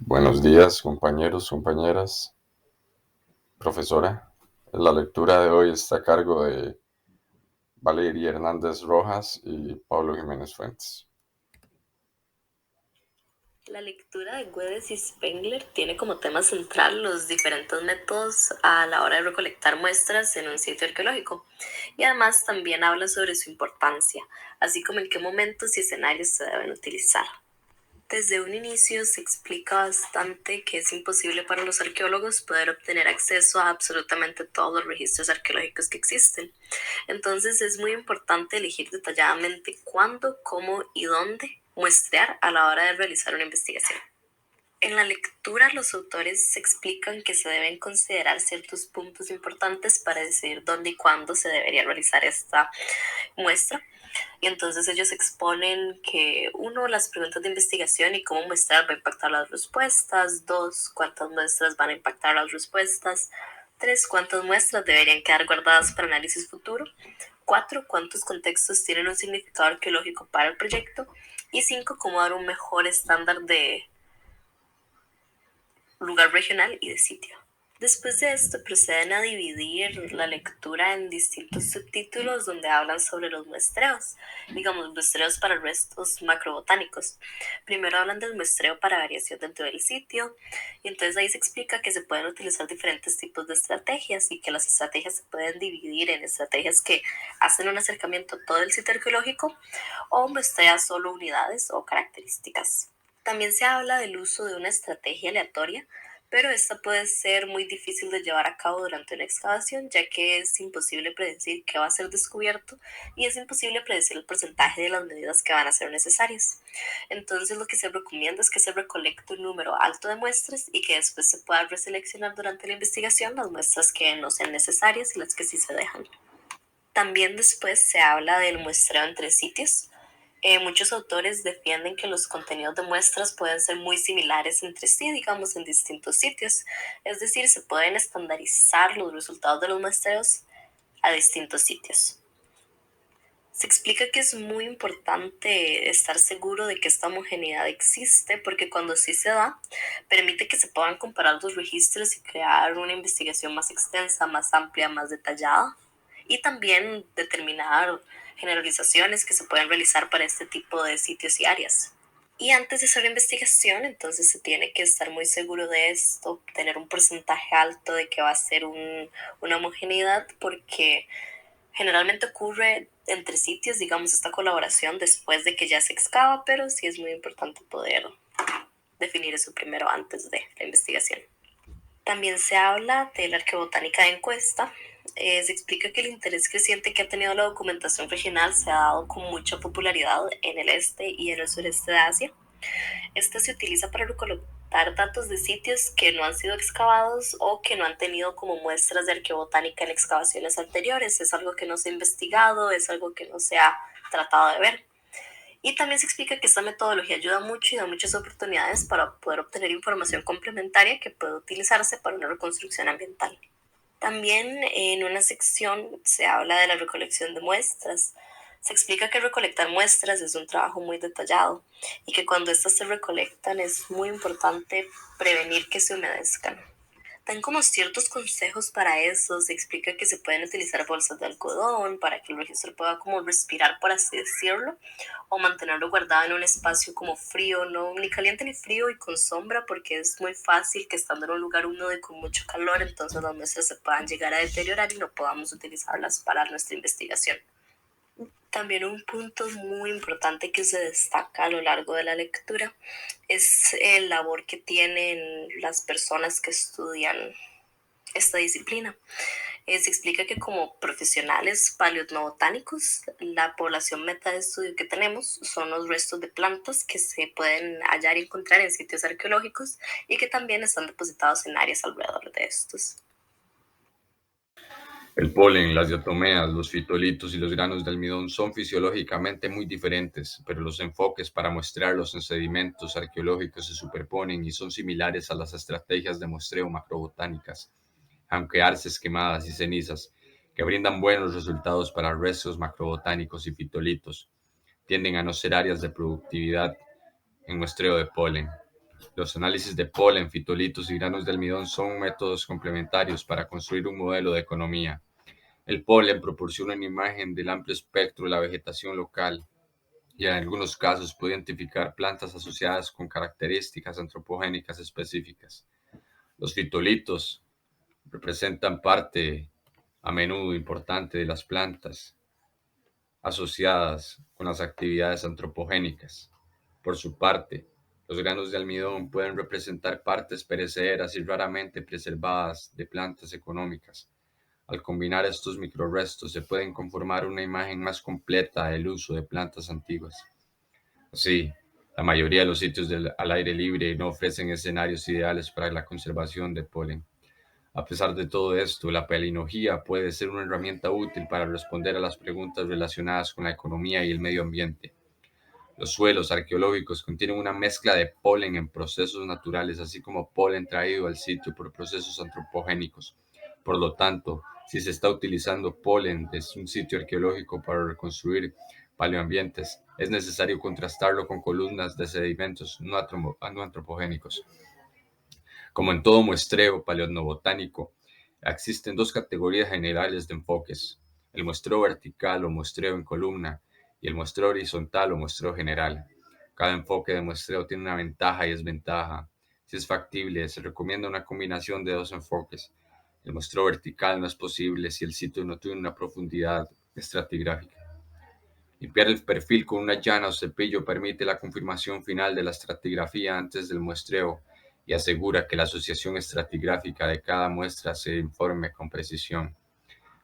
Buenos días, compañeros, compañeras, profesora. La lectura de hoy está a cargo de Valeria Hernández Rojas y Pablo Jiménez Fuentes. La lectura de Guedes y Spengler tiene como tema central los diferentes métodos a la hora de recolectar muestras en un sitio arqueológico y además también habla sobre su importancia, así como en qué momentos y escenarios se deben utilizar. Desde un inicio se explica bastante que es imposible para los arqueólogos poder obtener acceso a absolutamente todos los registros arqueológicos que existen. Entonces es muy importante elegir detalladamente cuándo, cómo y dónde muestrear a la hora de realizar una investigación. En la lectura, los autores explican que se deben considerar ciertos puntos importantes para decidir dónde y cuándo se debería realizar esta muestra. Y entonces ellos exponen que uno, las preguntas de investigación y cómo muestrar va a impactar las respuestas. Dos, cuántas muestras van a impactar las respuestas. Tres, cuántas muestras deberían quedar guardadas para análisis futuro. Cuatro, cuántos contextos tienen un significado arqueológico para el proyecto. Y cinco, cómo dar un mejor estándar de lugar regional y de sitio. Después de esto proceden a dividir la lectura en distintos subtítulos donde hablan sobre los muestreos, digamos muestreos para restos macrobotánicos. Primero hablan del muestreo para variación dentro del sitio y entonces ahí se explica que se pueden utilizar diferentes tipos de estrategias y que las estrategias se pueden dividir en estrategias que hacen un acercamiento a todo el sitio arqueológico o muestrean solo unidades o características. También se habla del uso de una estrategia aleatoria, pero esta puede ser muy difícil de llevar a cabo durante una excavación, ya que es imposible predecir qué va a ser descubierto y es imposible predecir el porcentaje de las medidas que van a ser necesarias. Entonces lo que se recomienda es que se recolecte un número alto de muestras y que después se pueda reseleccionar durante la investigación las muestras que no sean necesarias y las que sí se dejan. También después se habla del muestreo entre sitios. Muchos autores defienden que los contenidos de muestras pueden ser muy similares entre sí, digamos, en distintos sitios. Es decir, se pueden estandarizar los resultados de los muestreos a distintos sitios. Se explica que es muy importante estar seguro de que esta homogeneidad existe porque cuando sí se da, permite que se puedan comparar los registros y crear una investigación más extensa, más amplia, más detallada y también determinar generalizaciones que se pueden realizar para este tipo de sitios y áreas. Y antes de hacer la investigación, entonces se tiene que estar muy seguro de esto, tener un porcentaje alto de que va a ser una homogeneidad, porque generalmente ocurre entre sitios, digamos, esta colaboración después de que ya se excava, pero sí es muy importante poder definir eso primero antes de la investigación. También se habla de la arqueobotánica de encuesta. Se explica que el interés creciente que ha tenido la documentación regional se ha dado con mucha popularidad en el este y en el sureste de Asia. Esta se utiliza para recolectar datos de sitios que no han sido excavados o que no han tenido como muestras de arqueobotánica en excavaciones anteriores. Es algo que no se ha investigado, es algo que no se ha tratado de ver. Y también se explica que esta metodología ayuda mucho y da muchas oportunidades para poder obtener información complementaria que puede utilizarse para una reconstrucción ambiental. También en una sección se habla de la recolección de muestras. Se explica que recolectar muestras es un trabajo muy detallado y que cuando estas se recolectan es muy importante prevenir que se humedezcan. Dan como ciertos consejos para eso, se explica que se pueden utilizar bolsas de algodón para que el registro pueda como respirar, por así decirlo, o mantenerlo guardado en un espacio como frío, no ni caliente ni frío y con sombra, porque es muy fácil que estando en un lugar húmedo y con mucho calor, entonces las muestras se puedan llegar a deteriorar y no podamos utilizarlas para nuestra investigación. También un punto muy importante que se destaca a lo largo de la lectura es el labor que tienen las personas que estudian esta disciplina. Se explica que como profesionales paleoetnobotánicos, la población meta de estudio que tenemos son los restos de plantas que se pueden hallar y encontrar en sitios arqueológicos y que también están depositados en áreas alrededor de estos. El polen, las diatomeas, los fitolitos y los granos de almidón son fisiológicamente muy diferentes, pero los enfoques para muestrearlos en sedimentos arqueológicos se superponen y son similares a las estrategias de muestreo macrobotánicas, aunque arces quemadas y cenizas, que brindan buenos resultados para restos macrobotánicos y fitolitos, tienden a no ser áreas de productividad en muestreo de polen. Los análisis de polen, fitolitos y granos de almidón son métodos complementarios para construir un modelo de economía. El polen proporciona una imagen del amplio espectro de la vegetación local y en algunos casos puede identificar plantas asociadas con características antropogénicas específicas. Los fitolitos representan parte a menudo importante de las plantas asociadas con las actividades antropogénicas. Por su parte, los granos de almidón pueden representar partes perecederas y raramente preservadas de plantas económicas. Al combinar estos microrestos se pueden conformar una imagen más completa del uso de plantas antiguas. Así, la mayoría de los sitios al aire libre no ofrecen escenarios ideales para la conservación de polen. A pesar de todo esto, la paleología puede ser una herramienta útil para responder a las preguntas relacionadas con la economía y el medio ambiente. Los suelos arqueológicos contienen una mezcla de polen en procesos naturales, así como polen traído al sitio por procesos antropogénicos. Por lo tanto, si se está utilizando polen desde un sitio arqueológico para reconstruir paleoambientes, es necesario contrastarlo con columnas de sedimentos no antropogénicos. Como en todo muestreo paleobotánico, existen dos categorías generales de enfoques: el muestreo vertical o muestreo en columna y el muestreo horizontal o muestreo general. Cada enfoque de muestreo tiene una ventaja y desventaja. Si es factible, se recomienda una combinación de dos enfoques. El muestreo vertical no es posible si el sitio no tiene una profundidad estratigráfica. Limpiar el perfil con una llana o cepillo permite la confirmación final de la estratigrafía antes del muestreo y asegura que la asociación estratigráfica de cada muestra se informe con precisión.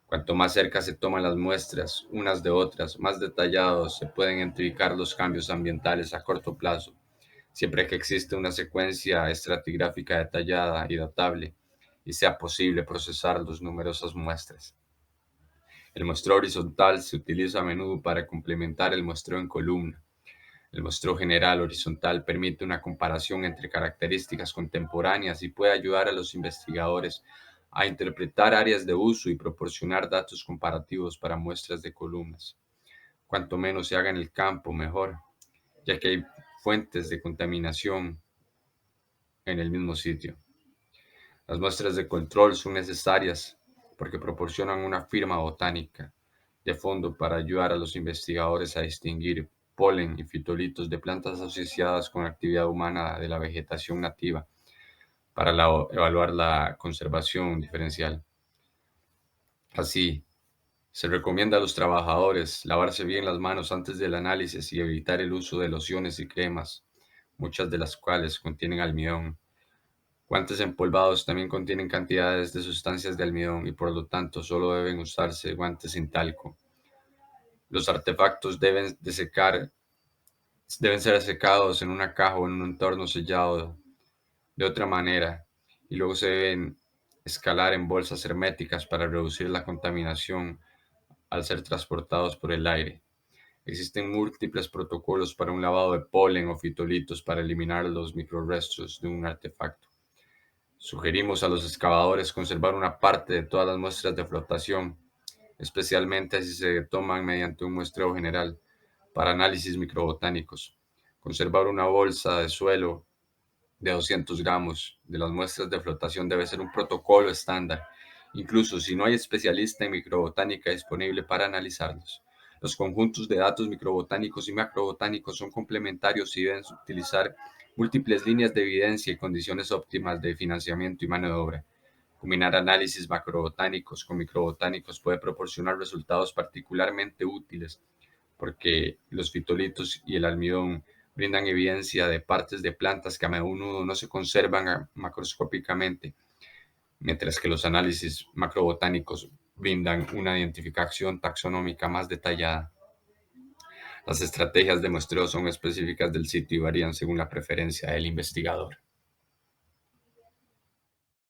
Cuanto más cerca se toman las muestras unas de otras, más detallados se pueden identificar los cambios ambientales a corto plazo, siempre que existe una secuencia estratigráfica detallada y datable y sea posible procesar las numerosas muestras. El muestreo horizontal se utiliza a menudo para complementar el muestreo en columna. El muestreo general horizontal permite una comparación entre características contemporáneas y puede ayudar a los investigadores a interpretar áreas de uso y proporcionar datos comparativos para muestras de columnas. Cuanto menos se haga en el campo, mejor, ya que hay fuentes de contaminación en el mismo sitio. Las muestras de control son necesarias porque proporcionan una firma botánica de fondo para ayudar a los investigadores a distinguir polen y fitolitos de plantas asociadas con actividad humana de la vegetación nativa para evaluar la conservación diferencial. Así, se recomienda a los trabajadores lavarse bien las manos antes del análisis y evitar el uso de lociones y cremas, muchas de las cuales contienen almidón. Guantes empolvados también contienen cantidades de sustancias de almidón y por lo tanto solo deben usarse guantes sin talco. Los artefactos deben ser secados en una caja o en un entorno sellado de otra manera y luego se deben escalar en bolsas herméticas para reducir la contaminación al ser transportados por el aire. Existen múltiples protocolos para un lavado de polen o fitolitos para eliminar los microrestos de un artefacto. Sugerimos a los excavadores conservar una parte de todas las muestras de flotación, especialmente si se toman mediante un muestreo general para análisis microbotánicos. Conservar una bolsa de suelo de 200 gramos de las muestras de flotación debe ser un protocolo estándar, incluso si no hay especialista en microbotánica disponible para analizarlos. Los conjuntos de datos microbotánicos y macrobotánicos son complementarios y deben utilizar múltiples líneas de evidencia y condiciones óptimas de financiamiento y mano de obra. Combinar análisis macrobotánicos con microbotánicos puede proporcionar resultados particularmente útiles porque los fitolitos y el almidón brindan evidencia de partes de plantas que a menudo no se conservan macroscópicamente, mientras que los análisis macrobotánicos brindan una identificación taxonómica más detallada. Las estrategias de muestreo son específicas del sitio y varían según la preferencia del investigador.